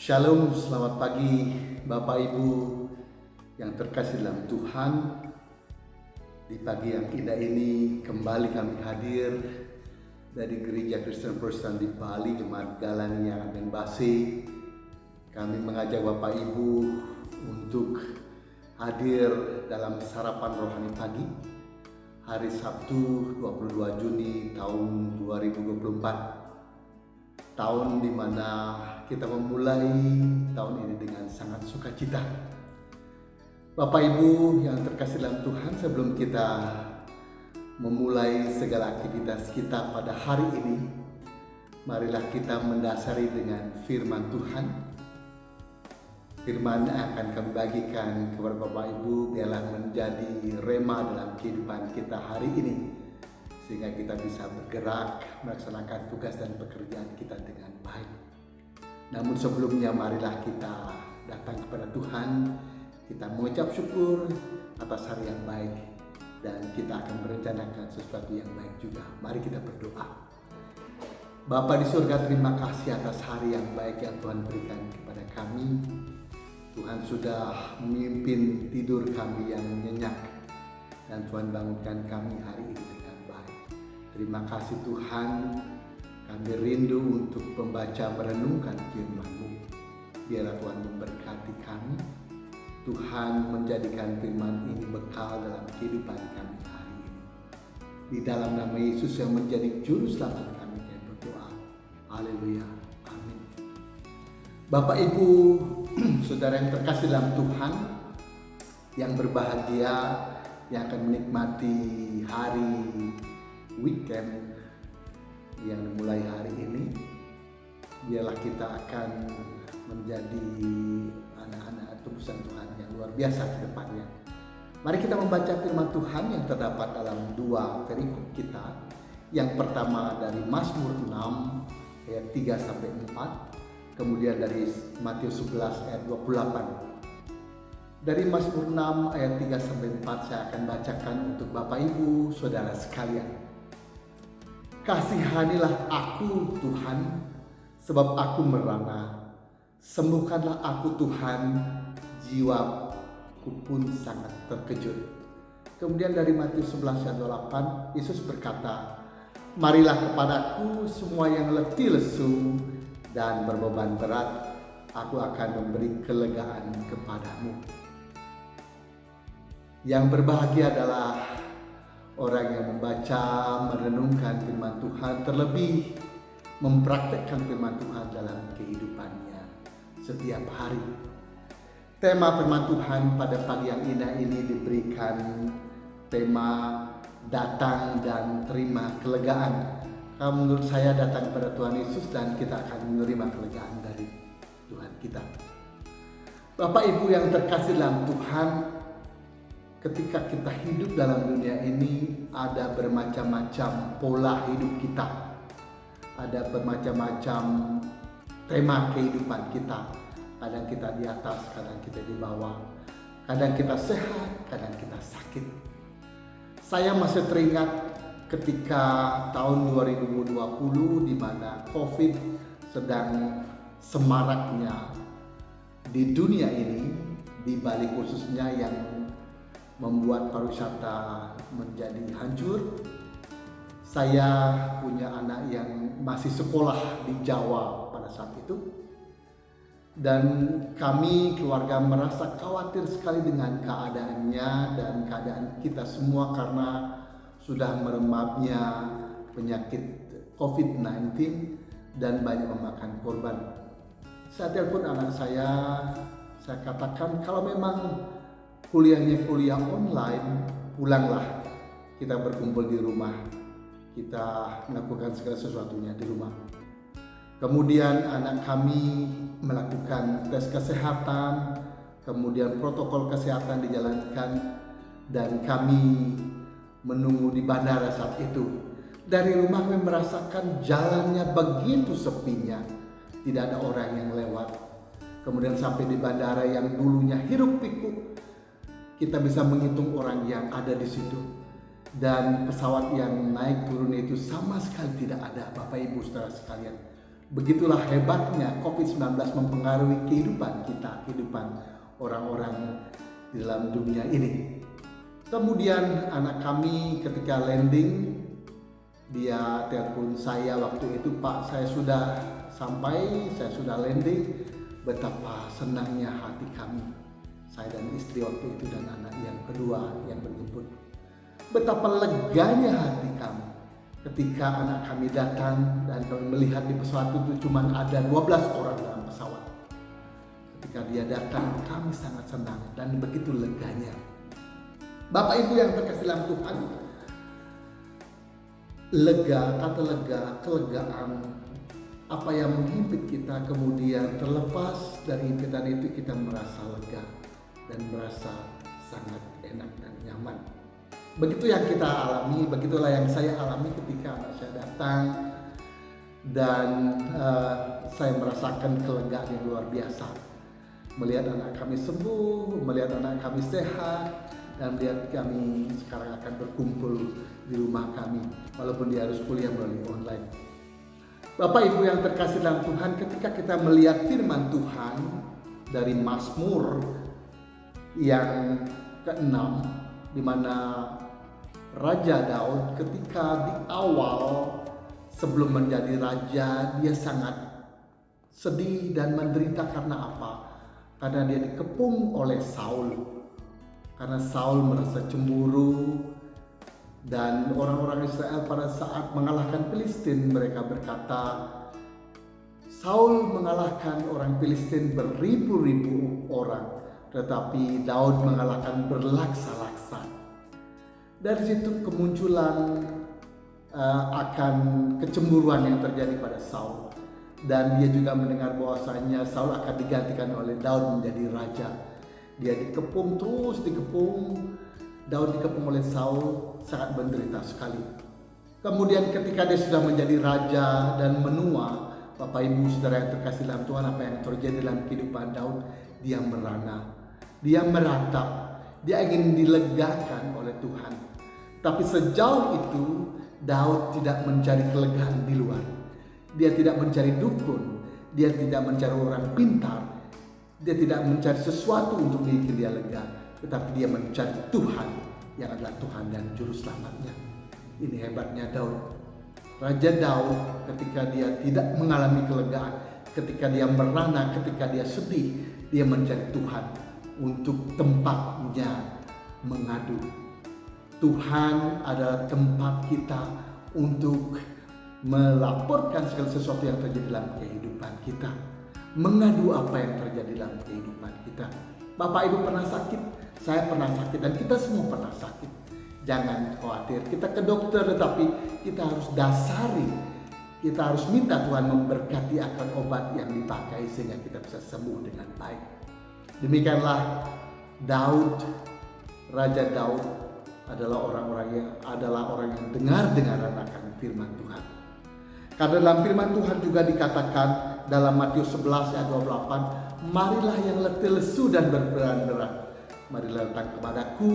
Shalom, selamat pagi Bapak Ibu yang terkasih dalam Tuhan. Di pagi yang indah ini kembali kami hadir dari Gereja Kristen Protestan di Bali, Jemaat Galania dan Base. Kami mengajak Bapak Ibu untuk hadir dalam sarapan rohani pagi hari Sabtu 22 Juni tahun 2024. Tahun di mana kita memulai tahun ini dengan sangat sukacita. Bapak Ibu yang terkasih dalam Tuhan, sebelum kita memulai segala aktivitas kita pada hari ini, marilah kita mendasari dengan firman Tuhan. Firman yang akan kami bagikan kepada Bapak Ibu biarlah menjadi rema dalam kehidupan kita hari ini, sehingga kita bisa bergerak melaksanakan tugas dan pekerjaan kita dengan baik. Namun sebelumnya marilah kita datang kepada Tuhan, kita mengucap syukur atas hari yang baik, dan kita akan merencanakan sesuatu yang baik juga. Mari kita berdoa. Bapa di surga, terima kasih atas hari yang baik yang Tuhan berikan kepada kami. Tuhan sudah memimpin tidur kami yang nyenyak, dan Tuhan bangunkan kami hari ini dengan baik. Terima kasih Tuhan, kami rindu untuk membaca merenungkan firman-Mu. Biarlah Tuhan memberkati kami. Tuhan menjadikan firman ini bekal dalam kehidupan kami hari ini. Di dalam nama Yesus yang menjadi juru selamat kami berdoa. Haleluya. Amin. Bapak Ibu, saudara yang terkasih dalam Tuhan, yang berbahagia, yang akan menikmati hari weekend yang dimulai hari ini, biarlah kita akan menjadi anak-anak tebusan Tuhan yang luar biasa ke depannya. Mari kita membaca firman Tuhan yang terdapat dalam dua perikop kita. Yang pertama dari Mazmur 6 ayat 3 sampai 4, kemudian dari Matius 11 ayat 28. Dari Mazmur 6 ayat 3 sampai 4 saya akan bacakan untuk Bapak Ibu saudara sekalian. Kasihanilah aku Tuhan, sebab aku merana. Sembuhkanlah aku Tuhan, jiwaku pun sangat terkejut. Kemudian dari Matius 11 ayat 28, Yesus berkata, marilah kepadaku semua yang letih lesu dan berbeban berat, aku akan memberi kelegaan kepadamu. Yang berbahagia adalah orang yang membaca, merenungkan firman Tuhan, terlebih mempraktekkan firman Tuhan dalam kehidupannya setiap hari. Tema firman Tuhan pada pagi yang indah ini diberikan tema datang dan terima kelegaan. Kalau menurut saya datang pada Tuhan Yesus dan kita akan menerima kelegaan dari Tuhan kita. Bapak Ibu yang terkasih dalam Tuhan, ketika kita hidup dalam dunia ini, ada bermacam-macam pola hidup kita. Ada bermacam-macam tema kehidupan kita. Kadang kita di atas, kadang kita di bawah. Kadang kita sehat, kadang kita sakit. Saya masih teringat ketika tahun 2020 di mana COVID sedang semaraknya di dunia ini, di Bali khususnya, yang membuat pariwisata menjadi hancur. Saya punya anak yang masih sekolah di Jawa pada saat itu, dan kami keluarga merasa khawatir sekali dengan keadaannya dan keadaan kita semua karena sudah merebaknya penyakit COVID-19 dan banyak memakan korban. Saya telepon anak saya katakan kalau memang kuliahnya kuliah online, pulanglah, kita berkumpul di rumah, kita melakukan segala sesuatunya di rumah. Kemudian anak kami melakukan tes kesehatan, kemudian protokol kesehatan dijalankan, dan kami menunggu di bandara saat itu. Dari rumah kami merasakan jalannya begitu sepinya, tidak ada orang yang lewat. Kemudian sampai di bandara yang dulunya hiruk pikuk, kita bisa menghitung orang yang ada di situ, dan pesawat yang naik turun itu sama sekali tidak ada, Bapak Ibu saudara sekalian. Begitulah hebatnya COVID-19 mempengaruhi kehidupan kita, kehidupan orang-orang di dalam dunia ini. Kemudian anak kami ketika landing, dia telepon saya waktu itu, "Pak, saya sudah sampai, saya sudah landing." Betapa senangnya hati kami, saya dan istri waktu itu dan anak yang kedua yang berjemput. Betapa leganya hati kami ketika anak kami datang dan kami melihat di pesawat itu cuma ada 12 orang dalam pesawat. Ketika dia datang, kami sangat senang dan begitu leganya. Bapak Ibu yang terkasih dalam Tuhan, lega, kata lega, kelegaan, apa yang menghimpit kita kemudian terlepas dari himpitan itu, kita merasa lega dan merasa sangat enak dan nyaman. Begitu yang kita alami, begitulah yang saya alami ketika anak saya datang dan saya merasakan kelegaan yang luar biasa. Melihat anak kami sembuh, melihat anak kami sehat, dan melihat kami sekarang akan berkumpul di rumah kami walaupun dia harus kuliah melalui online. Bapak Ibu yang terkasih dalam Tuhan, ketika kita melihat firman Tuhan dari Mazmur yang ke-6, di mana Raja Daud ketika di awal sebelum menjadi raja, dia sangat sedih dan menderita. Karena apa? Karena dia dikepung oleh Saul. Karena Saul merasa cemburu, dan orang-orang Israel pada saat mengalahkan Filistin, mereka berkata, Saul mengalahkan orang Filistin beribu-ribu orang, tetapi Daud mengalahkan berlaksa-laksa. Dari situ kemunculan akan kecemburuan yang terjadi pada Saul, dan dia juga mendengar bahwasanya Saul akan digantikan oleh Daud menjadi raja. Dia dikepung, terus dikepung. Daud dikepung oleh Saul, sangat menderita sekali. Kemudian ketika dia sudah menjadi raja dan menua, Bapak Ibu Saudara yang terkasih dalam Tuhan, apa yang terjadi dalam kehidupan Daud? Dia merana, dia meratap, dia ingin dilegakan oleh Tuhan. Tapi sejauh itu Daud tidak mencari kelegaan di luar. Dia tidak mencari dukun, dia tidak mencari orang pintar, dia tidak mencari sesuatu untuk bikin dia lega, tetapi dia mencari Tuhan yang adalah Tuhan dan Juru Selamatnya. Ini hebatnya Daud. Raja Daud ketika dia tidak mengalami kelegaan, ketika dia merana, ketika dia sedih, dia mencari Tuhan untuk tempatnya mengadu. Tuhan adalah tempat kita untuk melaporkan segala sesuatu yang terjadi dalam kehidupan kita, mengadu apa yang terjadi dalam kehidupan kita. Bapak Ibu pernah sakit, saya pernah sakit, dan kita semua pernah sakit. Jangan khawatir, kita ke dokter, tetapi kita harus dasari, kita harus minta Tuhan memberkati akan obat yang dipakai sehingga kita bisa sembuh dengan baik. Demikianlah Daud, Raja Daud adalah orang yang dengar-dengaran akan firman Tuhan. Karena dalam firman Tuhan juga dikatakan dalam Matius 11 ayat 28, marilah yang letih lesu dan berberat-berat, marilah datang kepadaku,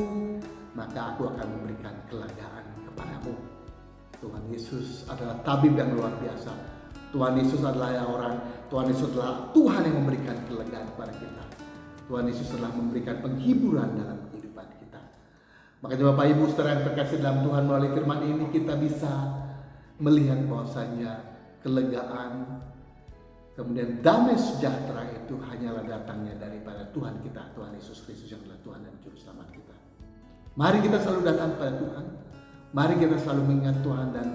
maka aku akan memberikan kelegaan kepadamu. Tuhan Yesus adalah tabib yang luar biasa. Tuhan Yesus adalah Tuhan Yesus adalah Tuhan yang memberikan kelegaan kepada kita. Tuhan Yesus telah memberikan penghiburan dalam kehidupan kita. Makanya Bapak Ibu Saudara yang terkasih dalam Tuhan, melalui firman ini kita bisa melihat bahwasanya kelegaan, kemudian damai sejahtera itu hanyalah datangnya daripada Tuhan kita, Tuhan Yesus Kristus yang adalah Tuhan dan Juru Selamat kita. Mari kita selalu datang kepada Tuhan. Mari kita selalu mengingat Tuhan, dan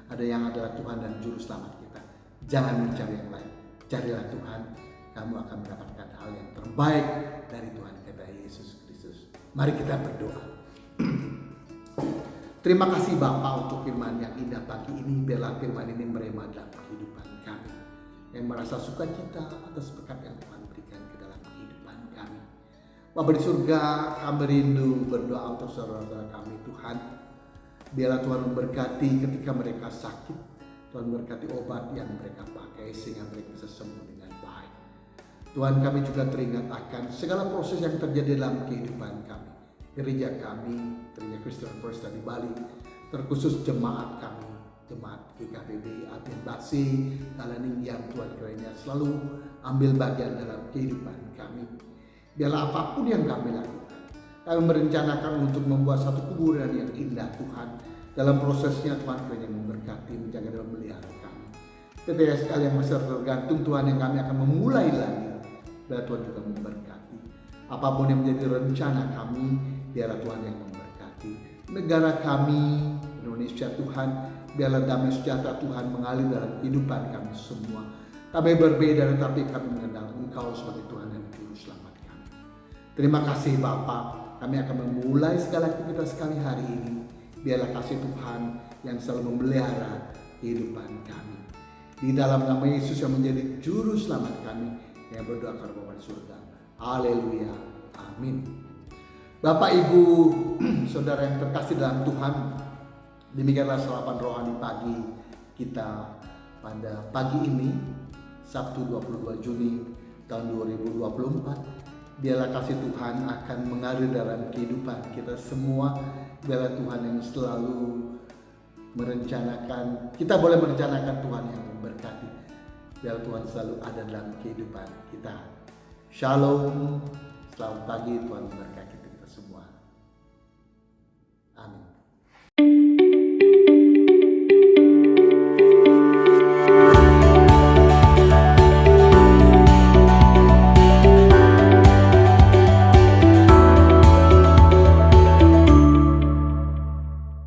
ada yang adalah Tuhan dan Juru Selamat kita. Jangan mencari yang lain. Carilah Tuhan, kamu akan mendapatkan hal yang terbaik dari Tuhan kita Yesus Kristus. Mari kita berdoa. Terima kasih Bapa untuk firman yang indah pagi ini. Biarlah firman ini merema dalam kehidupan kami, yang merasa sukacita atas berkat yang Tuhan berikan ke dalam kehidupan kami. Bapa di surga, kami rindu berdoa untuk saudara-saudara kami Tuhan. Biarlah Tuhan memberkati ketika mereka sakit. Tuhan memberkati obat yang mereka pakai sehingga mereka bisa sembuh dengan baik. Tuhan, kami juga teringat akan segala proses yang terjadi dalam kehidupan kami. Gereja kami, Gereja Kristen Presta di Bali, terkhusus jemaat kami, jemaat GKPB Aben Basi, kalian yang Tuhan kiranya selalu ambil bagian dalam kehidupan kami. Biarlah apapun yang kami lakukan, kami merencanakan untuk membuat satu kuburan yang indah Tuhan. Dalam prosesnya Tuhan kiranya memberkati, menjaga dan memelihara kami. Ketika sekali yang masih tergantung Tuhan yang kami akan memulai lagi, biarlah Tuhan juga memberkati. Apapun yang menjadi rencana kami, biarlah Tuhan yang memberkati. Negara kami, Indonesia Tuhan, biarlah damai sejahtera Tuhan mengalir dalam kehidupan kami semua. Kami berbeda tetapi kami mengenal Engkau sebagai Tuhan dan Juru Selamat kami. Terima kasih Bapa. Kami akan memulai segala aktivitas kami hari ini. Biarlah kasih Tuhan yang selalu memelihara kehidupan kami. Di dalam nama Yesus yang menjadi Juru Selamat kami, yang berdoa kepada Bapa di surga. Haleluya. Amin. Bapak, Ibu, Saudara yang terkasih dalam Tuhan, demikianlah sarapan rohani pagi kita pada pagi ini, Sabtu 22 Juni tahun 2024. Biarlah kasih Tuhan akan mengalir dalam kehidupan kita semua. Biarlah Tuhan yang selalu merencanakan, kita boleh merencanakan Tuhan yang memberkati. Biar Tuhan selalu ada dalam kehidupan kita. Shalom, selamat pagi, Tuhan memberkati kita semua.